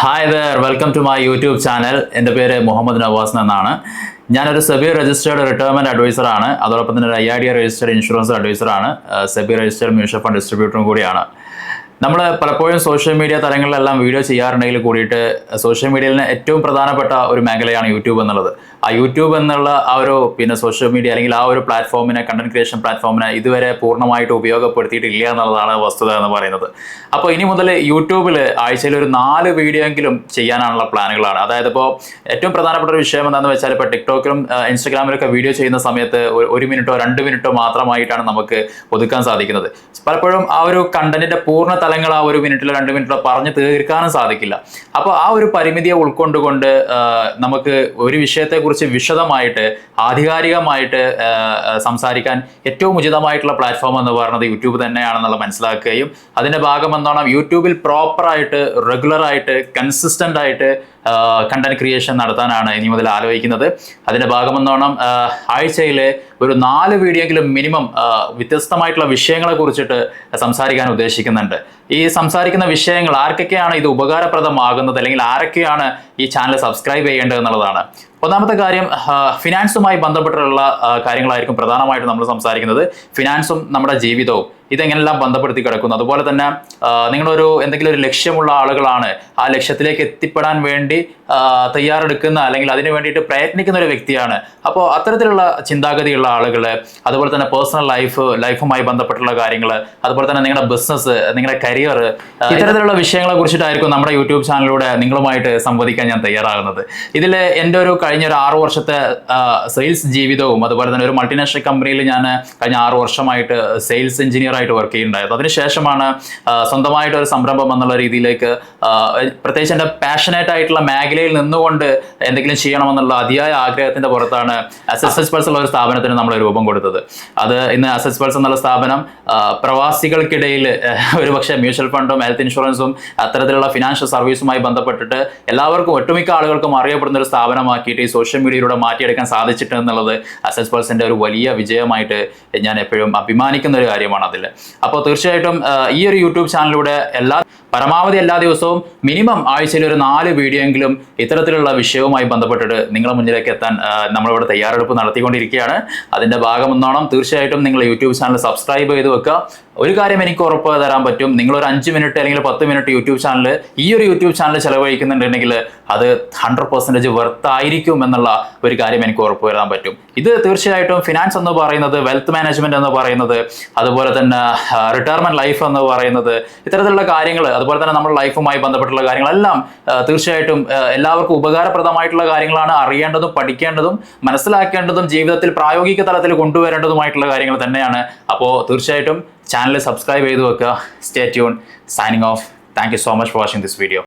Hi there welcome to my YouTube channel. എൻ്റെ പേര് മുഹമ്മദ് നവാസ് എന്നാണ്. ഞാനൊരു സെബി രജിസ്റ്റേർഡ് റിട്ടയർമെൻറ്റ് അഡ്വൈസറാണ്. അതോടൊപ്പം തന്നെ ഒരു IRDA രജിസ്റ്റേർഡ് ഇൻഷുറൻസ് അഡ്വൈസറാണ്. സെബി രജിസ്റ്റേർഡ് മ്യൂച്വൽ ഫണ്ട് ഡിസ്ട്രിബ്യൂട്ടറും കൂടിയാണ്. നമ്മൾ പലപ്പോഴും സോഷ്യൽ മീഡിയ തലങ്ങളിലെല്ലാം വീഡിയോ ചെയ്യാറുണ്ടെങ്കിൽ കൂടിയിട്ട് സോഷ്യൽ മീഡിയയിലെ ഏറ്റവും പ്രധാനപ്പെട്ട ഒരു മേഖലയാണ് യൂട്യൂബ് എന്നുള്ളത്. ആ യൂട്യൂബ് എന്നുള്ള സോഷ്യൽ മീഡിയ അല്ലെങ്കിൽ ആ ഒരു പ്ലാറ്റ്ഫോമിനെ, കണ്ടന്റ് ക്രിയേഷൻ പ്ലാറ്റ്ഫോമിനെ ഇതുവരെ പൂർണ്ണമായിട്ട് ഉപയോഗപ്പെടുത്തിയിട്ടില്ല എന്നുള്ളതാണ് വസ്തുത എന്ന് പറയുന്നത്. അപ്പോൾ ഇനി മുതൽ യൂട്യൂബിൽ ആഴ്ചയിൽ ഒരു 4 വീഡിയോ എങ്കിലും ചെയ്യാനുള്ള പ്ലാനുകളാണ്. അതായത് ഇപ്പോൾ ഏറ്റവും പ്രധാനപ്പെട്ട ഒരു വിഷയം എന്താണെന്ന് വെച്ചാൽ, ഇപ്പോൾ ടിക്ടോക്കിലും ഇൻസ്റ്റഗ്രാമിലൊക്കെ വീഡിയോ ചെയ്യുന്ന സമയത്ത് 1 മിനിറ്റോ 2 മിനിറ്റോ മാത്രമായിട്ടാണ് നമുക്ക് ഒതുക്കാൻ സാധിക്കുന്നത്. പലപ്പോഴും ആ ഒരു കണ്ടന്റിന്റെ പൂർണ്ണ തലങ്ങൾ ആ 1 മിനിറ്റിലോ 2 മിനിറ്റിലോ പറഞ്ഞു തീർക്കാനും സാധിക്കില്ല. അപ്പോൾ ആ ഒരു പരിമിതിയെ ഉൾക്കൊണ്ടുകൊണ്ട് നമുക്ക് ഒരു വിഷയത്തെക്കുറിച്ച് വിശദമായിട്ട് ആധികാരികമായിട്ട് സംസാരിക്കാൻ ഏറ്റവും ഉചിതമായിട്ടുള്ള പ്ലാറ്റ്ഫോം എന്ന് പറയുന്നത് യൂട്യൂബ് തന്നെയാണെന്നുള്ള മനസ്സിലാക്കുകയും അതിന്റെ ഭാഗം എന്നോണം യൂട്യൂബിൽ പ്രോപ്പറായിട്ട് റെഗുലറായിട്ട് കൺസിസ്റ്റന്റ് ആയിട്ട് കണ്ടന്റ് ക്രിയേഷൻ നടത്താനാണ് ഇനി മുതൽ ആലോചിക്കുന്നത്. അതിന്റെ ഭാഗമെന്നോണം ആഴ്ചയിൽ ഒരു 4 വീഡിയോ എങ്കിലും മിനിമം വ്യത്യസ്തമായിട്ടുള്ള വിഷയങ്ങളെ കുറിച്ചിട്ട് സംസാരിക്കാൻ ഉദ്ദേശിക്കുന്നുണ്ട്. ഈ സംസാരിക്കുന്ന വിഷയങ്ങൾ ആർക്കൊക്കെയാണ് ഇത് ഉപകാരപ്രദമാകുന്നത്, അല്ലെങ്കിൽ ആരൊക്കെയാണ് ഈ ചാനൽ സബ്സ്ക്രൈബ് ചെയ്യേണ്ടത് എന്നുള്ളതാണ്. ഒന്നാമത്തെ കാര്യം, ഫിനാൻസുമായി ബന്ധപ്പെട്ടുള്ള കാര്യങ്ങളായിരിക്കും പ്രധാനമായിട്ടും നമ്മൾ സംസാരിക്കുന്നത്. ഫിനാൻസും നമ്മുടെ ജീവിതവും ഇതെങ്ങനെല്ലാം ബന്ധപ്പെടുത്തി കിടക്കുന്നു. അതുപോലെ തന്നെ നിങ്ങളൊരു എന്തെങ്കിലും ഒരു ലക്ഷ്യമുള്ള ആളുകളാണ്, ആ ലക്ഷ്യത്തിലേക്ക് എത്തിപ്പെടാൻ വേണ്ടി തയ്യാറെടുക്കുന്ന അല്ലെങ്കിൽ അതിനു വേണ്ടിയിട്ട് പ്രയത്നിക്കുന്ന ഒരു വ്യക്തിയാണ്. അപ്പോൾ അത്തരത്തിലുള്ള ചിന്താഗതിയുള്ള ആളുകൾ, അതുപോലെ തന്നെ പേഴ്സണൽ ലൈഫുമായി ബന്ധപ്പെട്ടുള്ള കാര്യങ്ങൾ, അതുപോലെ തന്നെ നിങ്ങളുടെ ബിസിനസ്, നിങ്ങളുടെ കരിയർ, ഇത്തരത്തിലുള്ള വിഷയങ്ങളെ കുറിച്ചിട്ടായിരിക്കും നമ്മുടെ യൂട്യൂബ് ചാനലിലൂടെ നിങ്ങളുമായിട്ട് സംവദിക്കാൻ ഞാൻ തയ്യാറാകുന്നത്. ഇതിൽ എൻ്റെ കഴിഞ്ഞ ഒരു 6 വർഷത്തെ സെയിൽസ് ജീവിതവും, അതുപോലെ തന്നെ ഒരു മൾട്ടിനാഷണൽ കമ്പനിയിൽ ഞാൻ കഴിഞ്ഞ 6 വർഷമായിട്ട് സെയിൽസ് എഞ്ചിനീയർ ആയിട്ട് വർക്ക് ചെയ്യുന്നുണ്ടായിരുന്നു. അതിനുശേഷമാണ് സ്വന്തമായിട്ട് ഒരു സംരംഭം എന്നുള്ള രീതിയിലേക്ക്, പ്രത്യേകിച്ച് എൻ്റെ പാഷനേറ്റ് ആയിട്ടുള്ള മേഖലയിൽ നിന്നുകൊണ്ട് എന്തെങ്കിലും ചെയ്യണമെന്നുള്ള അതിയായ ആഗ്രഹത്തിന്റെ പുറത്താണ് അസറ്റ്സ് പൾസ് ഉള്ള ഒരു സ്ഥാപനത്തിന് നമ്മൾ രൂപം കൊടുത്തത്. അത് ഇന്ന് അസറ്റ്സ് പൾസ് എന്നുള്ള സ്ഥാപനം പ്രവാസികൾക്കിടയിൽ ഒരുപക്ഷെ മ്യൂച്വൽ ഫണ്ടും ഹെൽത്ത് ഇൻഷുറൻസും അത്തരത്തിലുള്ള ഫിനാൻഷ്യൽ സർവീസുമായി ബന്ധപ്പെട്ടിട്ട് എല്ലാവർക്കും, ഒട്ടുമിക്ക ആളുകൾക്കും അറിയപ്പെടുന്ന ഒരു സ്ഥാപനമാക്കിയിട്ട് ഈ സോഷ്യൽ മീഡിയയിലൂടെ മാറ്റിയെടുക്കാൻ സാധിച്ചിട്ട് എന്നുള്ളത് അസറ്റ്സ് പൾസിന്റെ ഒരു വലിയ വിജയമായിട്ട് ഞാൻ എപ്പോഴും അഭിമാനിക്കുന്ന ഒരു കാര്യമാണ് അതിൽ. അപ്പോൾ തീർച്ചയായിട്ടും ഈ ഒരു യൂട്യൂബ് ചാനലിലൂടെ പരമാവധി എല്ലാ ദിവസവും മിനിമം ആഴ്ചയിൽ ഒരു 4 വീഡിയോ എങ്കിലും ഇത്തരത്തിലുള്ള വിഷയവുമായി ബന്ധപ്പെട്ടിട്ട് നിങ്ങളുടെ മുന്നിലേക്ക് എത്താൻ നമ്മളിവിടെ തയ്യാറെടുപ്പ് നടത്തിക്കൊണ്ടിരിക്കുകയാണ്. അതിന്റെ ഭാഗമെന്നോണം തീർച്ചയായിട്ടും നിങ്ങൾ യൂട്യൂബ് ചാനൽ സബ്സ്ക്രൈബ് ചെയ്ത് വെക്കുക. ഒരു കാര്യം എനിക്ക് ഉറപ്പ് തരാൻ പറ്റും, നിങ്ങളൊരു 5 മിനിറ്റ് അല്ലെങ്കിൽ 10 മിനിറ്റ് ഈ ഒരു യൂട്യൂബ് ചാനൽ ചെലവഴിക്കുന്നുണ്ടെങ്കിൽ അത് 100% വർത്തായിരിക്കും എന്നുള്ള ഒരു കാര്യം എനിക്ക് ഉറപ്പ് തരാൻ പറ്റും. ഇത് തീർച്ചയായിട്ടും ഫിനാൻസ് എന്ന് പറയുന്നത്, വെൽത്ത് മാനേജ്മെന്റ് എന്ന് പറയുന്നത്, അതുപോലെ തന്നെ റിട്ടയർമെന്റ് ലൈഫ് എന്ന് പറയുന്നത്, ഇത്തരത്തിലുള്ള കാര്യങ്ങൾ, അതുപോലെ തന്നെ നമ്മുടെ ലൈഫുമായി ബന്ധപ്പെട്ടുള്ള കാര്യങ്ങളെല്ലാം തീർച്ചയായിട്ടും എല്ലാവർക്കും ഉപകാരപ്രദമായിട്ടുള്ള കാര്യങ്ങളാണ്. അറിയേണ്ടതും പഠിക്കേണ്ടതും മനസ്സിലാക്കേണ്ടതും ജീവിതത്തിൽ പ്രായോഗിക തലത്തിൽ കൊണ്ടുവരേണ്ടതുമായിട്ടുള്ള കാര്യങ്ങൾ തന്നെയാണ്. അപ്പോൾ തീർച്ചയായിട്ടും ചാനൽ സബ്സ്ക്രൈബ് ചെയ്ത് വെക്കുക. Stay tune. Signing off. Thank you so much for watching this video.